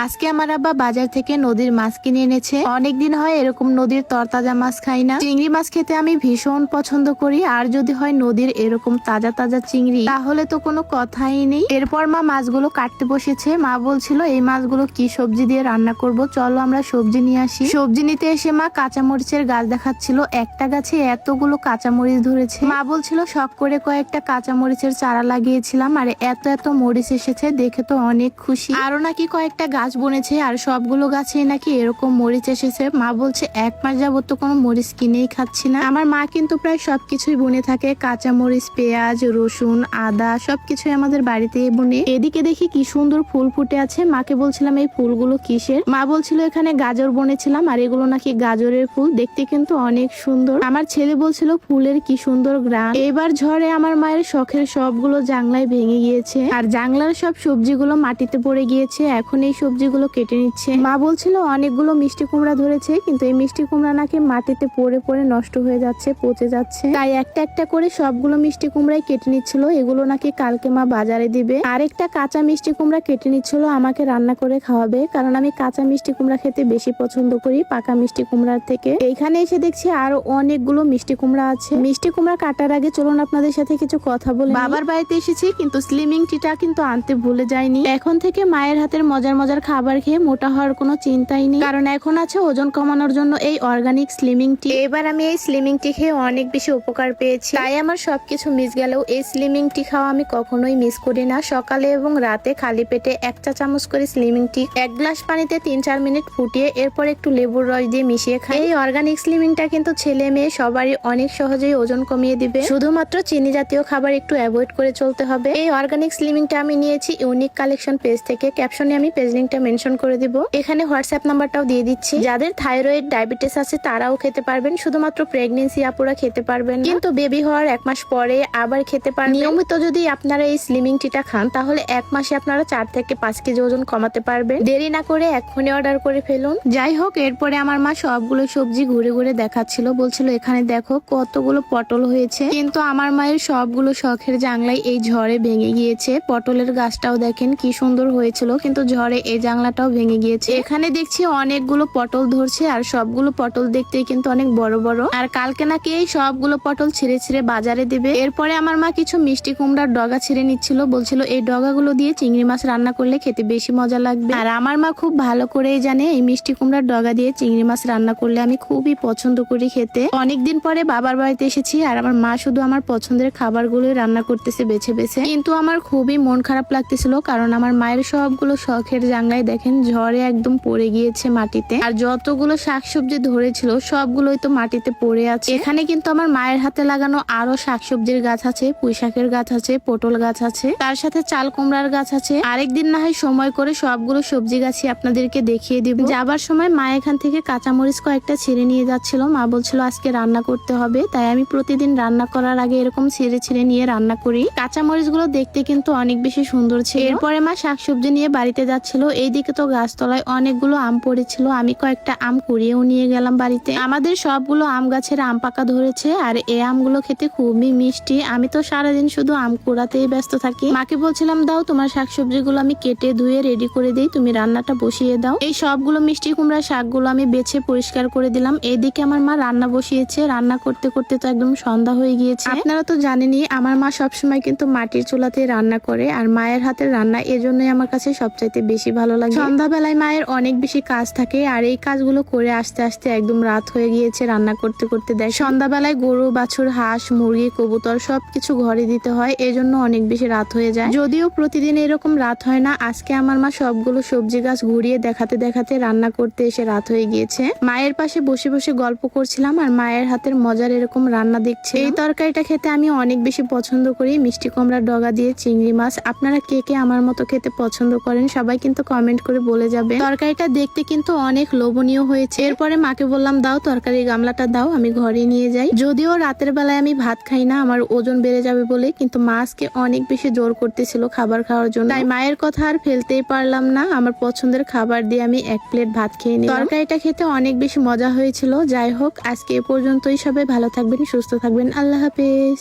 আজকে আমার আব্বা বাজার থেকে নদীর মাছ কিনে এনেছে। অনেকদিন হয় এরকম নদীর তরতাজা মাছ খাই না। চিংড়ি মাছ খেতে আমি ভীষণ পছন্দ করি, আর যদি হয় নদীর এরকম তাজা তাজা চিংড়ি তাহলে তো কোনো কথাই নেই। এরপর মা মাছগুলো কাটতে বসেছে। মা বলছিল এই মাছগুলো কি সবজি দিয়ে রান্না করব, চলো আমরা সবজি নিয়ে আসি। সবজি নিতে এসে মা কাঁচামরিচের গাছ দেখাচ্ছিল। একটা গাছে এতগুলো কাঁচামরিচ ধরেছে। মা বলছিল শখ করে কয়েকটা কাঁচামরিচের চারা লাগিয়েছিলাম, আর এত এত মরিচ এসেছে, দেখে তো অনেক খুশি। আরো নাকি কয়েকটা গাছ বনেছে, আর সবগুলো গাছে নাকি এরকম মরিচ এসেছে। মা বলছে 1 মাস যাবত তো কোনো মরিচ কিনেই খাচ্ছি না। আমার মা কিন্তু প্রায় সবকিছুই বুনে থাকে, কাঁচা মরিচ, পেঁয়াজ, রসুন, আদা সবকিছুই আমাদের বাড়িতেই বুনে। এদিকে দেখি কি সুন্দর ফুল ফুটে আছে। মাকে বলছিলাম এই ফুলগুলো কিসের। মা বলছিল এখানে গাজর বনেছিলাম, আর এগুলো নাকি গাজরের ফুল, দেখতে কিন্তু অনেক সুন্দর। আমার ছেলে বলছিল ফুলের কি সুন্দর গ্রান। এবার ঝড়ে আমার মায়ের শখের সবগুলো জাংলায় ভেঙে গিয়েছে, আর জাংলার সব সবজিগুলো মাটিতে পড়ে গিয়েছে। এখন এই সবজিগুলো কেটে নিচ্ছে। মা বলছিল অনেকগুলো মিষ্টি কুমড়া ধরেছে, কিন্তু এই মিষ্টি কুমড়া নাকি মাটিতে পড়ে পড়ে নষ্ট হয়ে যাচ্ছে, পচে যাচ্ছে। তাই একটা একটা করে সবগুলো মিষ্টি কুমড়াই কেটে নিচ্ছিল। এগুলো নাকি কালকে মা বাজারে দিবে। আরেকটা কাঁচা মিষ্টি কুমড়া কেটে নিচ্ছিল আমাকে রান্না করে খাওয়াবে, কারণ আমি কাঁচা মিষ্টি কুমড়া খেতে বেশি পছন্দ করি পাকা মিষ্টি কুমড়ার থেকে। এইখানে এসে দেখছি আরো অনেকগুলো মিষ্টি কুমড়া আছে। মিষ্টি কুমড়া কাটার আগে চলুন আপনাদের সাথে কিছু কথা বলি। বাবার বাড়িতে এসেছি, কিন্তু স্লিমিং টিটা কিন্তু আনতে ভুলে যায়নি। এখন থেকে মায়ের হাতের মজার মজার খাবার খেয়ে মোটা হওয়ার কোনো চিন্তাই নেই, কারণ এখন আছে ওজন কমানোর জন্য এই অর্গানিক স্লিমিং টি। এবার আমি এই স্লিমিং টি খেয়ে অনেক বেশি উপকার পেয়েছি, তাই আমার সবকিছু মিস গেলেও এই স্লিমিং টি খাওয়া আমি কখনোই মিস করি না। সকালে এবং রাতে খালি পেটে 1 চা চামচ করে স্লিমিং টি 1 গ্লাস পানিতে 3-4 মিনিট ফুটিয়ে এরপর একটু লেবুর রস দিয়ে মিশিয়ে খাই। এই অর্গানিক স্লিমিংটা কিন্তু ছেলে মেয়ে সবারই অনেক সহজেই ওজন কমিয়ে দিবে। শুধুমাত্র চিনি জাতীয় খাবার একটু অ্যাভয়েড করে চলতে হবে। এই অর্গানিক স্লিমিংটা আমি নিয়েছি ইউনিক কালেকশন পেজ থেকে। ক্যাপশনে আমি পেজ লিংকটা মেনশন করে দিব। এখানে হোয়াটসঅ্যাপ নাম্বারটাও দিয়ে দিচ্ছি। যাদের থাইরয়েড, ডায়াবেটিস আছে তারাও খেতে পারবেন, শুধুমাত্র প্রেগনেন্সি আপুরা খেতে পারবেন, কিন্তু বেবি হওয়ার 1 মাস পরে আবার খেতে পারবেন। নিয়মিত যদি আপনারা এই স্লিমিং টিটা খান তাহলে 1 মাসে আপনারা 4 থেকে 5 কেজি ওজন কমাতে পারবেন। দেরি না করে এক্ষুনি অর্ডার করে ফেলুন। যাই হোক, এরপরে আমার মা সবগুলো সবজি ঘুরে ঘুরে দেখাচ্ছিল। বলছিল এখানে দেখো কতগুলো পটল হয়েছে, কিন্তু আমার মায়ের সবগুলো শখের জাংলাই এই ঝড়ে ভেঙে গিয়েছে। পটলের গাছটাও দেখেন কি সুন্দর হয়েছিল, কিন্তু ঝড়ে এই জাংলাটাও ভেঙে গিয়েছে। এখানে দেখছি অনেকগুলো পটল ধরছে, আর সবগুলো পটল দেখতে কিন্তু অনেক বড় বড়। আর কালকে নাকি এই সবগুলো পটল ছিঁড়ে ছিঁড়ে বাজারে দিবে। এরপরে আমার মা কিছু মিষ্টি কুমড়ার ডগা ছিঁড়ে নিচ্ছিল। বলছিল এই ডগাগুলো দিয়ে চিংড়ি মাছ রান্না করলে খেতে বেশি মজা লাগবে। আর আমার মা খুব ভালো করেই জানে এই মিষ্টি কুমড়ার ডগা দিয়ে চিংড়ি মাছ রান্না করলে আমি খুবই পছন্দ করি খেতে। অনেকদিন পরে বাবার বাড়িতে এসেছি, আর আমার মা শুধু আমার পছন্দের খাবারগুলোই রান্না করতেছে বেছে বেছে। কিন্তু আমার খুবই মন খারাপ লাগতেছিল, কারণ আমার মায়ের সবগুলো শখের জাংলায় দেখেন ঝড়ে একদম পড়ে গিয়েছে মাটিতে। আর যতগুলো শাকসবজি ধরেছিল সবগুলোই তো মাটিতে পড়ে আছে। এখানে কিন্তু আমার মায়ের হাতে লাগানো আরো শাকসবজির গাছ আছে, পুঁই শাকের গাছ আছে, পটল গাছ আছে, তার সাথে চাল কুমড়ার গাছ আছে। আরেকদিন না হয় সময় করে সবগুলো সবজি গাছই আপনাদেরকে দেখিয়ে দিব। যাবার সময় মা এখান থেকে কাঁচামরিচ কয়েকটা ছিঁড়ে নিয়ে যাচ্ছিল। মা বলছিল আজকে রান্না করতে হবে, তাই আমি প্রতিদিন রান্না করার আগে এরকম ছিঁড়ে ছিঁড়ে নিয়ে রান্না করি। কাঁচামরিচ গুলো দেখতে কিন্তু অনেক বেশি সুন্দর ছিল। এরপরে মা শাকসবজি নিয়ে বাড়িতে যাচ্ছিল। এইদিকে তো গাছতলায় অনেকগুলো আম পড়েছিল, আমি কয়েকটা আম কুড়িয়েও নিয়ে গেলাম বাড়িতে। আমাদের সবগুলো আম গাছের আম পাকা ধরেছে, আর এই আমগুলো খেতে খুবই মিষ্টি। আমি তো সারাদিন শুধু আম কুড়াতেই ব্যস্ত থাকি। মাকে বলছিলাম দাও তোমার শাকসবজিগুলো আমি কেটে ধুয়ে রেডি করে দিই, তুমি রান্নাটা বসিয়ে দাও। এই সবগুলো মিষ্টি কুমড়া শাকগুলো আমি বেছে পরিষ্কার করে দিলাম। এইদিকে আমার মা রান্না বসিয়েছে। রান্না করতে করতে তো একদম সন্ধ্যা হয়ে গিয়েছে। আপনারা তো জানেনই আমার মা সবসময় কিন্তু মাটির চুলাতে রান্না করে, আর মায়ের হাতের রান্না এজন্যই আমার কাছে সবচাইতে বেশি ভালো লাগে। সন্ধ্যাবেলায় মায়ের অনেক বেশি কাজ থাকে, আর এই কাজগুলো করে আস্তে আস্তে একদম রাত হয়ে গিয়েছে রান্না করতে করতে। দেয় সন্ধ্যাবেলায় গরু, বাছুর, হাঁস, মুরগি, কবুতর সবকিছু ঘরে দিতে হয়, এজন্য অনেক বেশি রাত হয়ে যায়। যদিও প্রতিদিন এরকম রাত হয় না, আজকে আমার মা সবগুলো সবজি গাছ ঘুরিয়ে দেখাতে দেখাতে রান্না করতে এসে রাত হয়ে গিয়েছে। মায়ের পাশে বসে বসে গল্প করছিলাম, আর মায়ের হাতের মজার এরকম রান্না দেখছি। এই তরকারিটা খেতে আমি অনেক বেশি পছন্দ করি, মিষ্টি কুমড়ার ডগা দিয়ে চিংড়ি মাছ। আপনারা কে কে আমার মতো খেতে পছন্দ করেন সবাই কিন্তু কমেন্ট করে বলে যাবে। তরকারিটা দেখতে কিন্তু অনেক লোভনীয় হয়েছে। এরপরে মাকে বললাম দাও তরকারির গামলাটা দাও, আমি ঘরে নিয়ে যাই। যদিও রাতের বেলায় আমি ভাত খাই না আমার ওজন বেড়ে যাবে বলে, কিন্তু মা আজকে অনেক বেশি জোর করতেছিল খাবার খাওয়ার জন্য, তাই মায়ের কথা আর ফেলতেই পারলাম না। আমার পছন্দের খাবার দিয়ে আমি 1 প্লেট ভাত খেয়ে নিলাম। তরকারিটা খেতে অনেক বেশি মজা হয়েছিল। যাই হোক, আজকে এ পর্যন্তই। সবাই ভালো থাকবেন, সুস্থ থাকবেন। আল্লাহ হাফেজ।